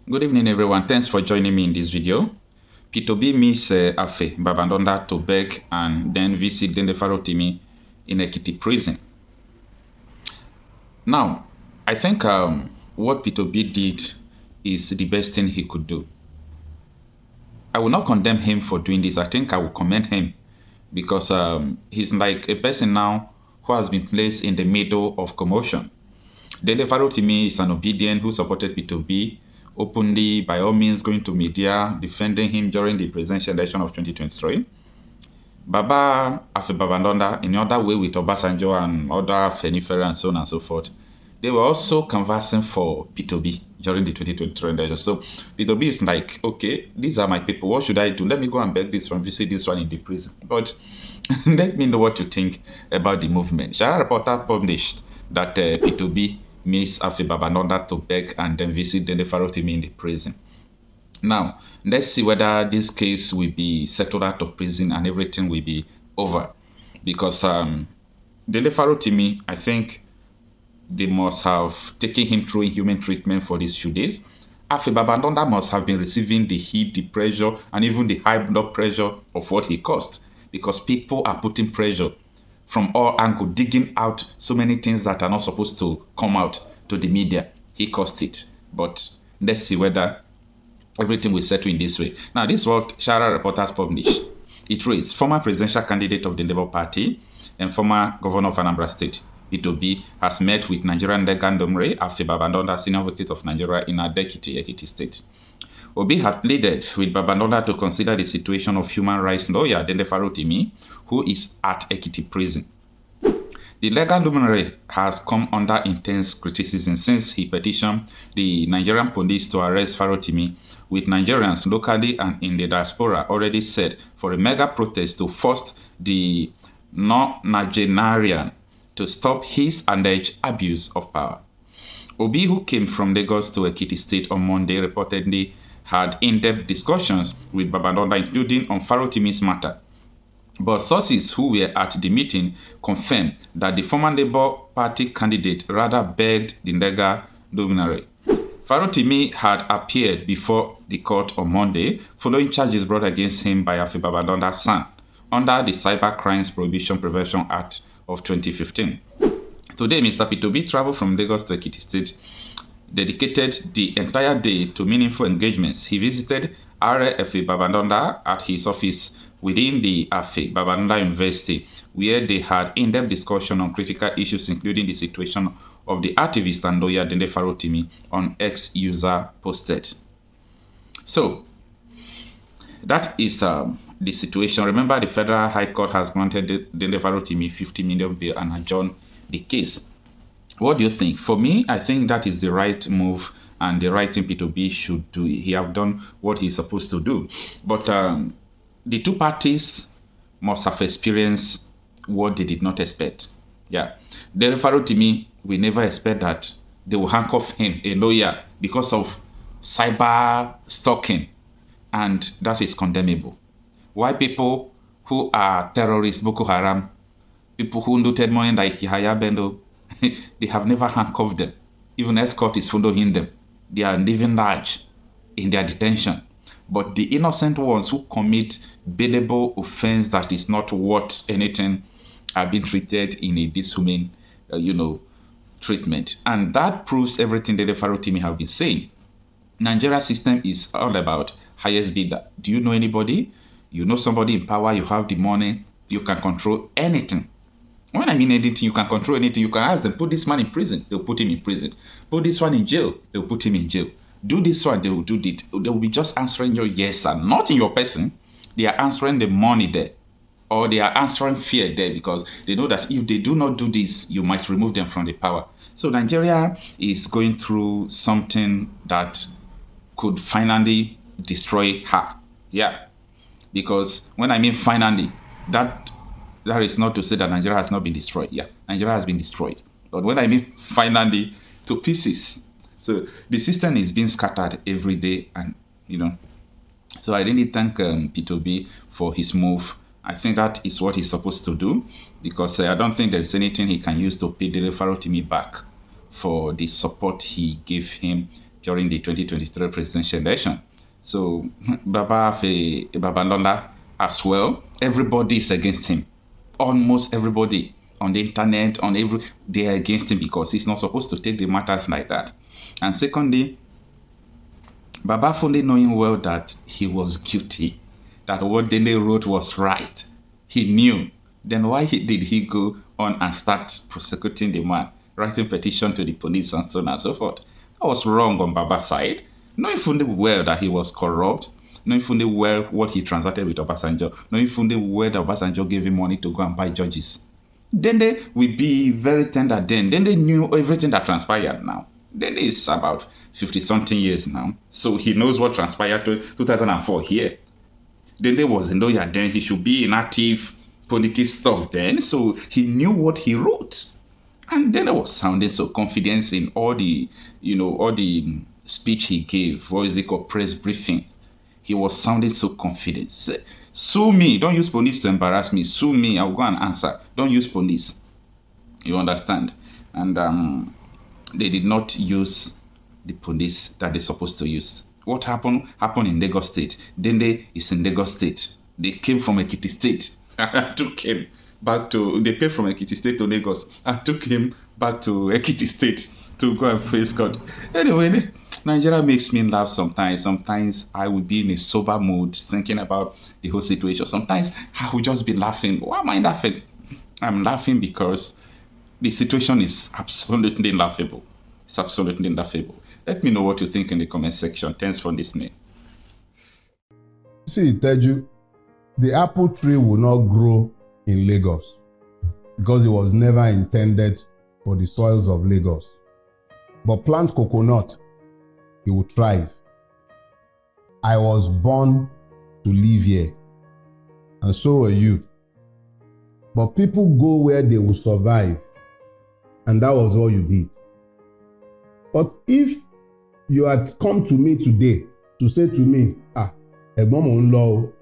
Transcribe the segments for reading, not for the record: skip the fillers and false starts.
Good evening, everyone. Thanks for joining me in this video. P2B meets Afe Babalola to beg and then visit Dele Farotimi in Ekiti prison. Now, I think what P2B did is the best thing he could do. I will not condemn him for doing this. I think I will commend him because he's like a person now who has been placed in the middle of commotion. Dele Farotimi is an obedient who supported P2B openly, by all means, going to media, defending him during the presidential election of 2023. Baba Afe Babalola, in other way with Obasanjo and other Fenifere and so on and so forth, they were also conversing for P2B during the 2023 election. So P2B is like, okay, these are my people. What should I do? Let me go and beg this one, visit this one in the prison. But let me know what you think about the movement. Shara Reporter published that P2B meets Afe Babalola to beg and then visit Dele Farotimi in the prison. Now, let's see whether this case will be settled out of prison and everything will be over. Because Dele Farotimi, I think they must have taken him through inhuman treatment for these few days. Afe Babalola must have been receiving the heat, the pressure, and even the high blood pressure of what he caused. Because people are putting pressure from all angles, digging out so many things that are not supposed to come out to the media. He caused it. But let's see whether everything will settle in this way. Now, this is what Shara Reporters published. It reads, former presidential candidate of the Labour Party and former governor of Anambra State, P2B, has met with Nigerian legal Nnamdi Afe Babalola, senior advocate of Nigeria in Ekiti State. Obi had pleaded with Babalola to consider the situation of human rights lawyer Dele Farotimi, who is at Ekiti prison. The legal luminary has come under intense criticism since he petitioned the Nigerian police to arrest Farotimi, with Nigerians locally and in the diaspora already said for a mega protest to force the non-Nigerian to stop his alleged abuse of power. Obi, who came from Lagos to Ekiti State on Monday, reportedly had in-depth discussions with Babalola, including on Farotimi's matter. But sources who were at the meeting confirmed that the former Labour Party candidate rather begged the legal luminary. Farotimi had appeared before the court on Monday following charges brought against him by Afe Babalola's son under the Cyber Crimes Prohibition Prevention Act of 2015. Today, Mr. P2B traveled from Lagos to Ekiti State, dedicated the entire day to meaningful engagements. He visited Afe Babalola at his office within the Afe Babalola University, where they had in-depth discussion on critical issues, including the situation of the activist and lawyer Dele Farotimi, on X user posted. So, that is the situation. Remember, the Federal High Court has granted Dele Farotimi 50 million bail and adjourned the case. What do you think? For me, I think that is the right move and the right thing P2B should do. He have done what he's supposed to do. But the two parties must have experienced what they did not expect. Yeah. Dele Farotimi, we never expect that they will handcuff him, a lawyer, because of cyber stalking. And that is condemnable. Why people who are terrorists, Boko Haram, people who looted money like Yahaya Bello, they have never handcuffed them. Even escort is following them. They are living large in their detention. But the innocent ones who commit bailable offense that is not worth anything are being treated in a dishuman, treatment. And that proves everything that the Farotimi have been saying. Nigeria system is all about highest bidder. Do you know anybody? You know somebody in power, you have the money, you can control anything. When I mean anything, you can control anything. You can ask them, put this man in prison, they'll put him in prison. Put this one in jail, they'll put him in jail. Do this one, they will do it. They will be just answering your yes and not in your person. They are answering the money there. Or they are answering fear there because they know that if they do not do this, you might remove them from the power. So Nigeria is going through something that could finally destroy her. Yeah. Because when I mean finally, that is not to say that Nigeria has not been destroyed. Yeah, Nigeria has been destroyed. But when I mean finally, to pieces. So the system is being scattered every day, and So I really thank P2B for his move. I think that is what he's supposed to do, because I don't think there is anything he can use to pay Dele Farotimi back for the support he gave him during the 2023 presidential election. So Babalola as well, everybody is against him. Almost everybody on the internet, they are against him because he's not supposed to take the matters like that. And secondly, Baba fully knowing well that he was guilty, that what Dele wrote was right. He knew. Then why did he go on and start prosecuting the man, writing petition to the police and so on and so forth? That was wrong on Baba's side. Knowing fully well that he was corrupt, knowing fully well what he transacted with Obasanjo, knowing fully well that Obasanjo gave him money to go and buy judges. Then they will be very tender then. Then they knew everything that transpired now. Then is about 50-something years now. So he knows what transpired to 2004 here. Then there was a lawyer then. He should be in active politics stuff then. So he knew what he wrote. And then I was sounding so confident in all the, all the speech he gave. What is it called? Press briefings. He was sounding so confident. He said, sue me. Don't use police to embarrass me. Sue me. I'll go and answer. Don't use police. You understand? And they did not use the police that they're supposed to use. What happened in Lagos State. Dele is in Lagos State. They came from Ekiti State. Took him back to, they came from Ekiti State to Lagos. I took him back to Ekiti State to go and face God. Anyway, Nigeria makes me laugh sometimes. Sometimes I will be in a sober mood thinking about the whole situation. Sometimes I will just be laughing. Why am I laughing? I'm laughing because the situation is absolutely laughable. It's absolutely laughable. Let me know what you think in the comment section. Thanks for listening. See, Teju, the apple tree will not grow in Lagos because it was never intended for the soils of Lagos. But plant coconut, it will thrive. I was born to live here, and so are you. But people go where they will survive, and that was all you did. But if you had come to me today to say to me, Ẹ̀gbọ́n mò ń lọ o,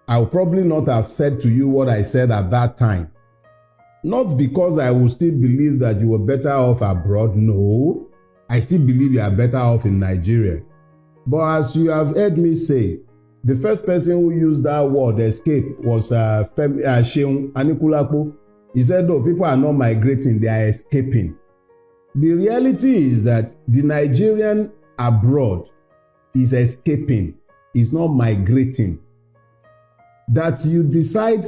I will probably not have said to you what I said at that time. Not because I will still believe that you were better off abroad. No, I still believe you are better off in Nigeria. But as you have heard me say, the first person who used that word escape was Seun Anikulapo. He said, no, people are not migrating, they are escaping. The reality is that the Nigerian abroad is escaping, is not migrating. That you decided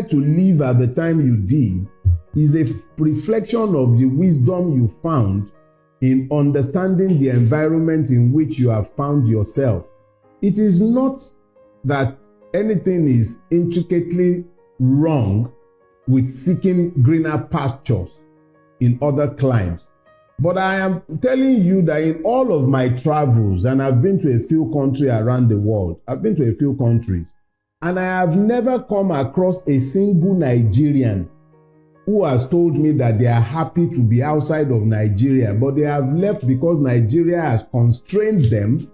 to leave at the time you did is a reflection of the wisdom you found in understanding the environment in which you have found yourself. It is not that anything is intricately wrong with seeking greener pastures in other climes. But I am telling you that in all of my travels, and I've been to a few countries around the world, and I have never come across a single Nigerian who has told me that they are happy to be outside of Nigeria, but they have left because Nigeria has constrained them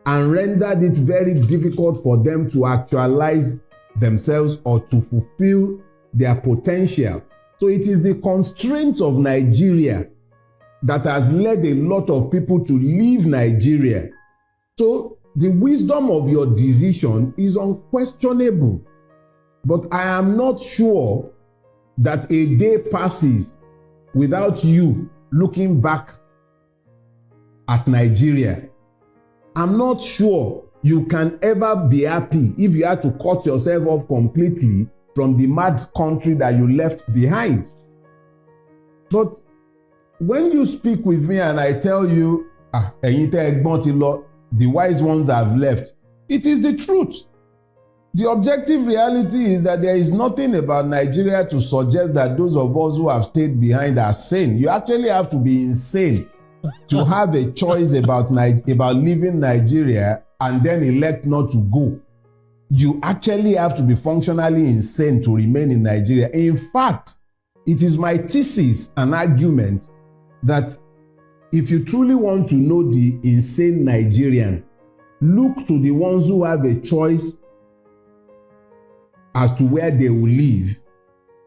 and rendered it very difficult for them to actualize themselves or to fulfill their potential. So it is the constraints of Nigeria that has led a lot of people to leave Nigeria. So the wisdom of your decision is unquestionable. But I am not sure that a day passes without you looking back at Nigeria. I'm not sure you can ever be happy if you had to cut yourself off completely from the mad country that you left behind. But when you speak with me and I tell you, the wise ones have left, it is the truth. The objective reality is that there is nothing about Nigeria to suggest that those of us who have stayed behind are sane. You actually have to be insane to have a choice about leaving Nigeria and then elect not to go. You actually have to be functionally insane to remain in Nigeria. In fact, it is my thesis and argument that if you truly want to know the insane Nigerian, look to the ones who have a choice as to where they will live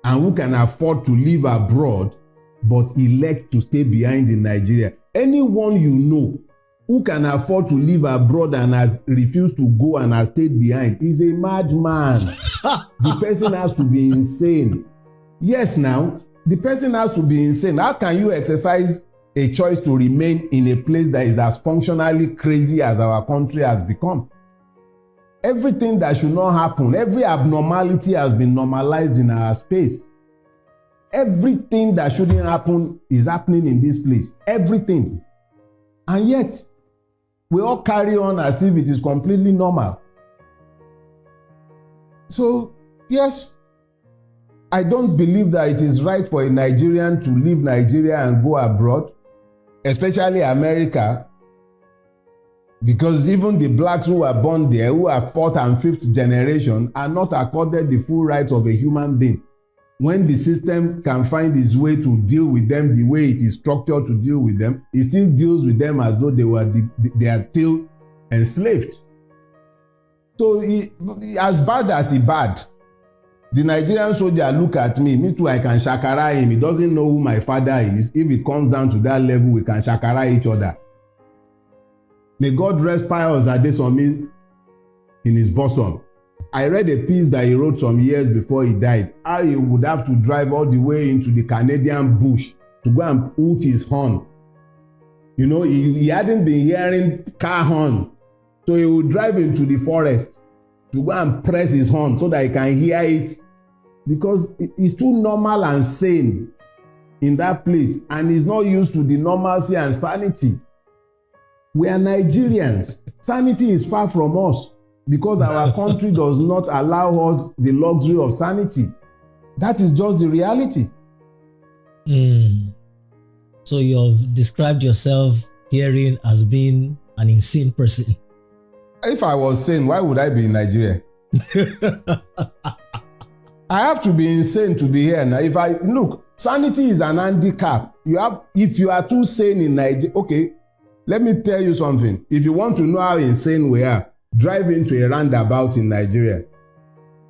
and who can afford to live abroad but elect to stay behind in Nigeria. Any anyone you know who can afford to live abroad and has refused to go and has stayed behind is a madman. The person has to be insane. Yes, now, the person has to be insane. How can you exercise a choice to remain in a place that is as functionally crazy as our country has become? Everything that should not happen, every abnormality has been normalized in our space. Everything that shouldn't happen is happening in this place. Everything. And yet, we all carry on as if it is completely normal. So, yes, I don't believe that it is right for a Nigerian to leave Nigeria and go abroad, especially America, because even the blacks who are born there, who are fourth and fifth generation, are not accorded the full rights of a human being. When the system can find its way to deal with them the way it is structured to deal with them, it still deals with them as though they are still enslaved. So as bad as he bad, the Nigerian soldier look at me too, I can shakara him. He doesn't know who my father is. If it comes down to that level, we can shakara each other. May God rest Pius Adesomi in his bosom. I read a piece that he wrote some years before he died, how he would have to drive all the way into the Canadian bush to go and hoot his horn. You know, he hadn't been hearing car horn, so he would drive into the forest to go and press his horn so that he can hear it, because it's too normal and sane in that place, and he's not used to the normalcy and sanity. We are Nigerians. Sanity is far from us, because our country does not allow us the luxury of sanity. That is just the reality. So you've described yourself herein as being an insane person. If I was sane, why would I be in Nigeria? I have to be insane to be here now. Look, sanity is an handicap. If you are too sane in Nigeria, okay, let me tell you something. If you want to know how insane we are, drive into a roundabout in Nigeria.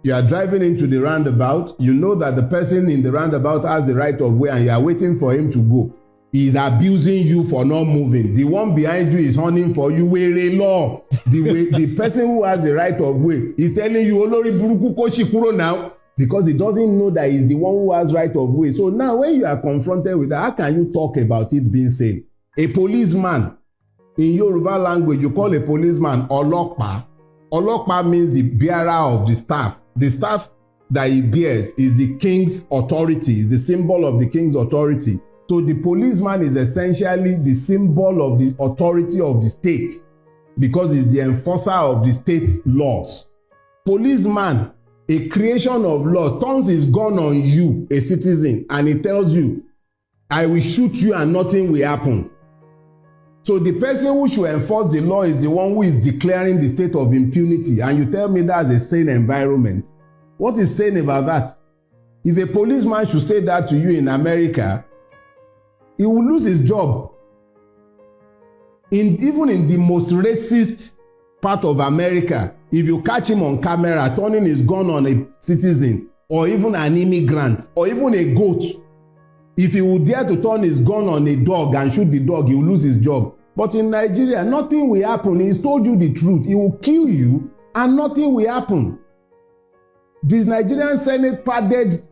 You are driving into the roundabout, you know that the person in the roundabout has the right of way and you are waiting for him to go. He is abusing you for not moving. The one behind you is hunting for you. We're a law. The person who has the right of way is telling you, Olori Buruku Koshikuro now, because he doesn't know that he's the one who has right of way. So now when you are confronted with that, how can you talk about it being sane? A policeman, in Yoruba language, you call a policeman Olokpa. Olokpa means the bearer of the staff. The staff that he bears is the king's authority, is the symbol of the king's authority. So the policeman is essentially the symbol of the authority of the state, because he's the enforcer of the state's laws. Policeman, a creation of law, turns his gun on you, a citizen, and he tells you, I will shoot you and nothing will happen. So the person who should enforce the law is the one who is declaring the state of impunity, and you tell me that's a sane environment. What is sane about that? If a policeman should say that to you in America, he will lose his job. Even in the most racist part of America, if you catch him on camera turning his gun on a citizen, or even an immigrant, or even a goat, if he would dare to turn his gun on a dog and shoot the dog, he will lose his job. But in Nigeria, nothing will happen. He's told you the truth. He will kill you and nothing will happen. This Nigerian Senate padded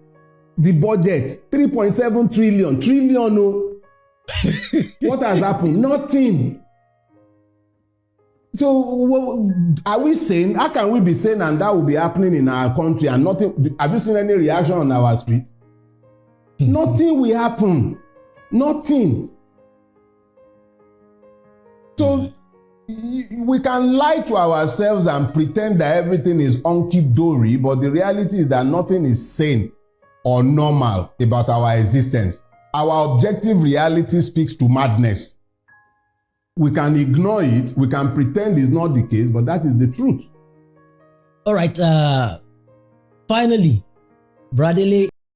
the budget, 3.7 trillion. No. What has happened? Nothing. So are we sane? How can we be sane and that will be happening in our country and nothing? Have you seen any reaction on our street? Nothing will happen. Nothing. So we can lie to ourselves and pretend that everything is hunky-dory, but the reality is that nothing is sane or normal about our existence. Our objective reality speaks to madness. We can ignore it, we can pretend it's not the case, but that is the truth. All right, finally, Dele